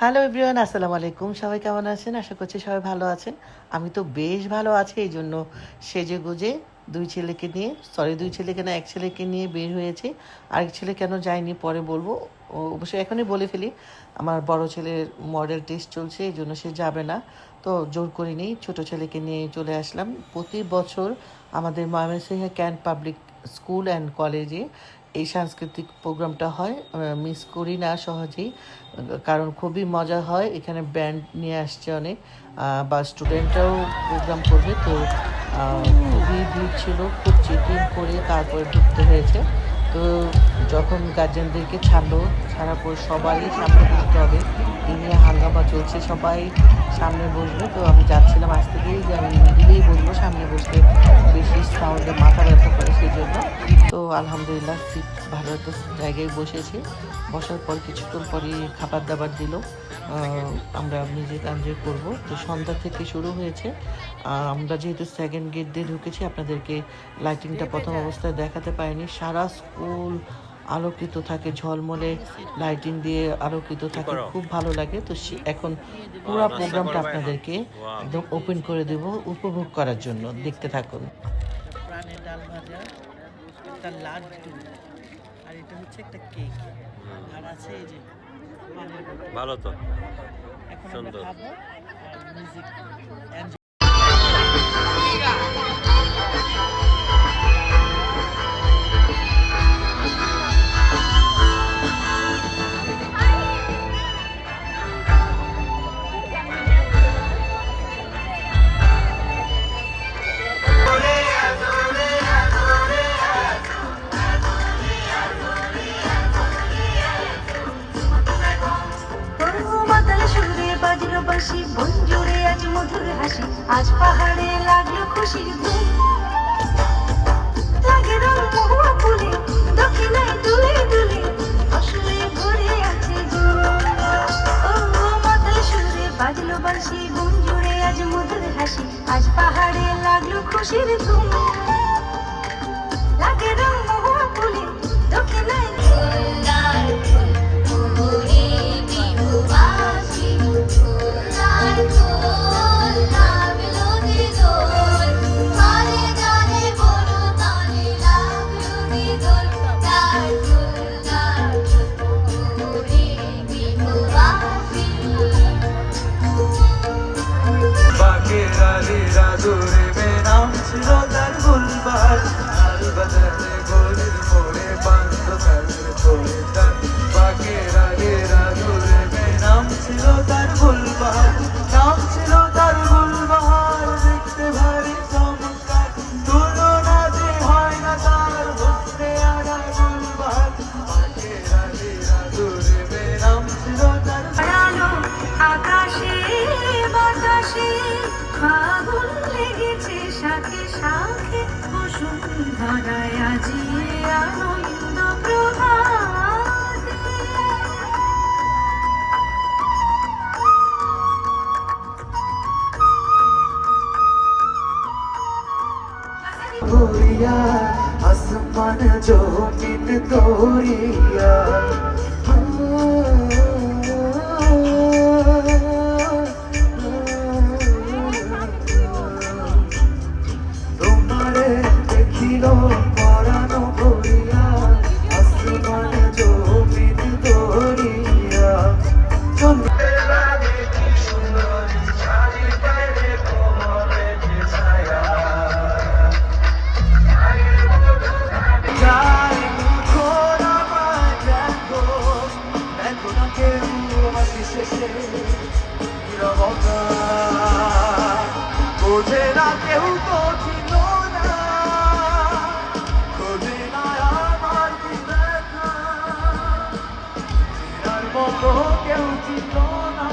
Hello everyone, আসসালামু আলাইকুম। সবাই কেমন আছেন? আশা করছি সবাই ভালো আছেন। আমি তো বেশ ভালো আছি। এই জন্য সেজেগুজে দুই ছেলেকে না, এক ছেলেকে নিয়ে বের হয়েছি। আরেক ছেলে কেন যায়নি পরে বলবো। অবশ্যই এখনই বলে ফেলি, আমার বড় ছেলের মডেল টেস্ট চলছে, এই জন্য সে যাবে না। তো জোর করিনি, ছোট ছেলেকে নিয়ে চলে আসলাম। প্রতি বছর আমাদের Mymensingh can't public school and কলেজে এই সাংস্কৃতিক প্রোগ্রামটা হয়, মিস করি না সহজেই, কারণ খুবই মজা হয়। এখানে ব্যান্ড নিয়ে আসছে অনেক, বা স্টুডেন্টরাও প্রোগ্রাম করবে। তো খুবই ভিড় ছিল, খুব চেকিং করে তারপরে ঢুকতে হয়েছে। তো যখন গার্জেনদেরকে ছাড়ার পর সবাই সামনে বসতে হবে, এই নিয়ে হাঙ্গামা চলছে, সবাই সামনে বসবে। তো আমি যাচ্ছিলাম আজ থেকেই যে আমি দিলেই বলবো সামনে বসলে বেশি সাউন্ডে মাথা ব্যথা করে, সেই জন্য। তো আলহামদুলিল্লাহ সিট ভালো একটা জায়গায় বসেছি। বসার পর কিছুক্ষণ পরে খাবার দাবার দিল, আমরা মিউজিক এনজয় করব। তো সন্ধ্যা থেকে শুরু হয়েছে। আমরা যেহেতু সেকেন্ড গেট দিয়ে ঢুকেছি, আপনাদেরকে লাইটিংটা প্রথম অবস্থায় দেখাতে পারিনি। সারা স্কুল আলোকিত থাকে, ঝলমলে লাইটিং দিয়ে আলোকিত থাকে, খুব ভালো লাগে। তো এখন পুরো প্রোগ্রামটা আপনাদেরকে একদম ওপেন করে দেব উপভোগ করার জন্য। দেখতে থাকুন। প্রাণের ডাল ভাজা, একটা লাড্ডু, আর এটা হচ্ছে একটা কেক, আর আছে এই যে ভালো তো, এখন আমরা সুন্দর। খাবো আর মিউজিক এনজয়। বন জুড়ে আজ মধুর হাসি, আজ পাহাড়ে লাগলো খুশির ধুম, লাগে রং মহুয়া ফুলে, দক্ষিণায় দুলে দুলে, আসলে ভরে আছে ঝুম। ও মাতাল সুরে বাজলো বাঁশি, বন জুড়ে আজ মধুর হাসি, আজ পাহাড়ে লাগলো খুশির ধুম, লাগে রং মহুয়া ফুলে, দক্ষিণায় आसमान जो नींद तोरिया तुम्हारे देखिलो परानो भरिया, आसमान जो नींद तोरिया বোঝে না কেউ, বোঝিল না, খোঁজে না আমার ব্যথা, চেনার মতো কেউ ছিল না।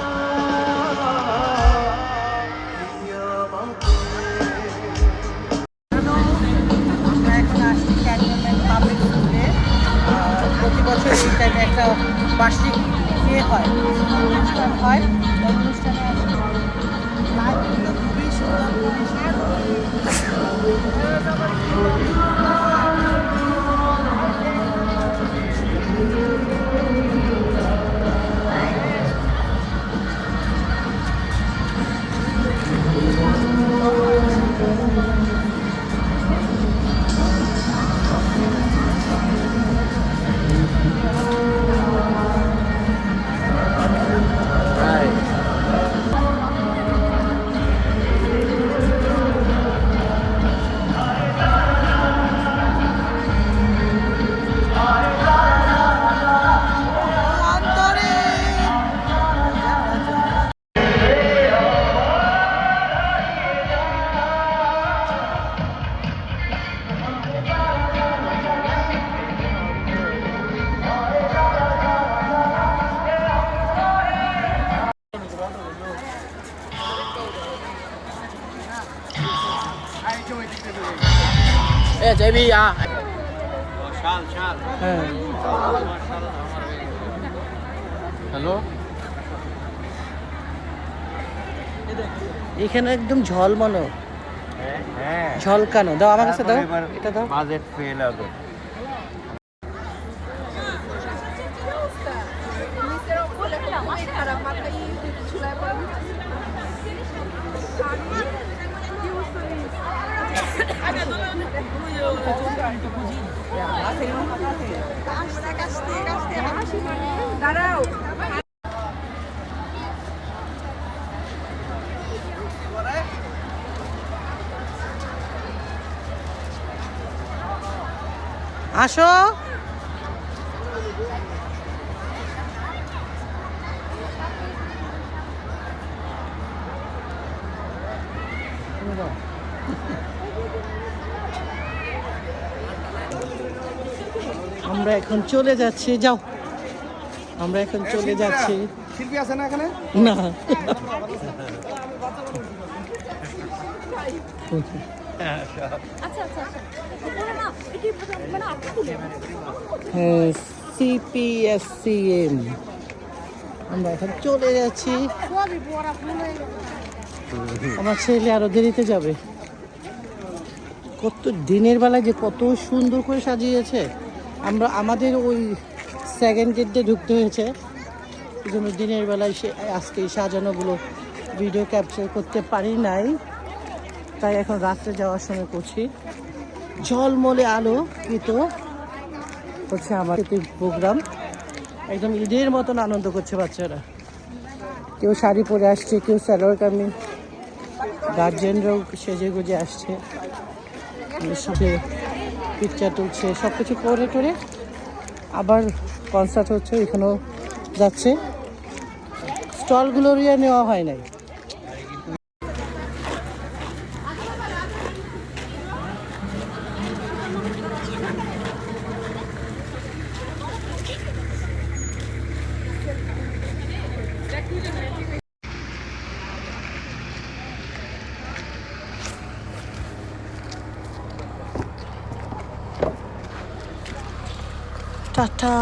আমরা এখন আসছি ক্যান্টনমেন্ট পাবলিক স্কুলে। প্রতি বছর এই টাইমে একটা বার্ষিক হয়, অনুষ্ঠান হয়। ওই অনুষ্ঠানে লাইটগুলো খুবই সুন্দর। হ্যাঁ হ্যালো এখানে একদম ঝলমলো হ্যাঁ ঝলকানো। দাও আমার কাছে দাও, এটা দাও। বাজেট ফেল হবে দাঁড়াও আসো আমরা এখন চলে যাচ্ছি, যাও আমরা এখন চলে যাচ্ছি। শিল্পী আছে না এখানে? না হ্যাঁ CPSCM আমরা এখন চলে যাচ্ছি। আমার ছেলে আরো দেরিতে যাবে। কত দিনের বেলায় যে কত সুন্দর করে সাজিয়েছে। আমরা আমাদের ওই সেকেন্ড গেট দিয়ে ঢুকতে হয়েছে, এই জন্য দিনের বেলায় আজকে এই সাজানোগুলো ভিডিও ক্যাপচার করতে পারি নাই, তাই এখন রাত্রে যাওয়ার সময় করছি। ঝলমলে আলো কিন্তু হচ্ছে আমার প্রোগ্রাম, একদম ঈদের মতন আনন্দ করছে বাচ্চারা। কেউ শাড়ি পরে আসছে, কেউ সালোয়ার কামিজ, গার্জেনরাও সেজে গুজে আসছে, সাথে পিকচার তুলছে, সব কিছু করে টোরে আবার কনসার্ট হচ্ছে, এখানেও যাচ্ছে। স্টলগুলোর নেওয়া হয় নাই। টাটা।